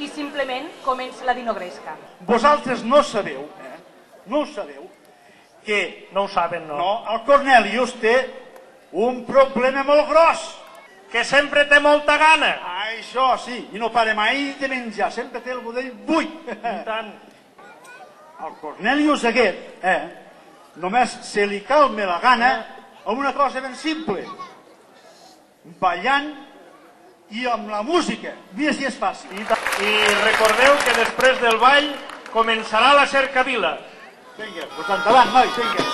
i simplement comença la dinogresca. Vosaltres no sabeu, no ho sabeu, que... No ho saben, no. No, el Cornelius té un problema molt gros. Que sempre té molta gana. Això sí, i no para mai de menjar, sempre té el budell buit. I tant. El Cornelius aquest, només se li calma la gana amb una cosa ben simple. Ballant i amb la música. Mira si és fàcil. I recordeu que després del ball començarà la cercavila. Vinga, doncs endavant, noi, vinga.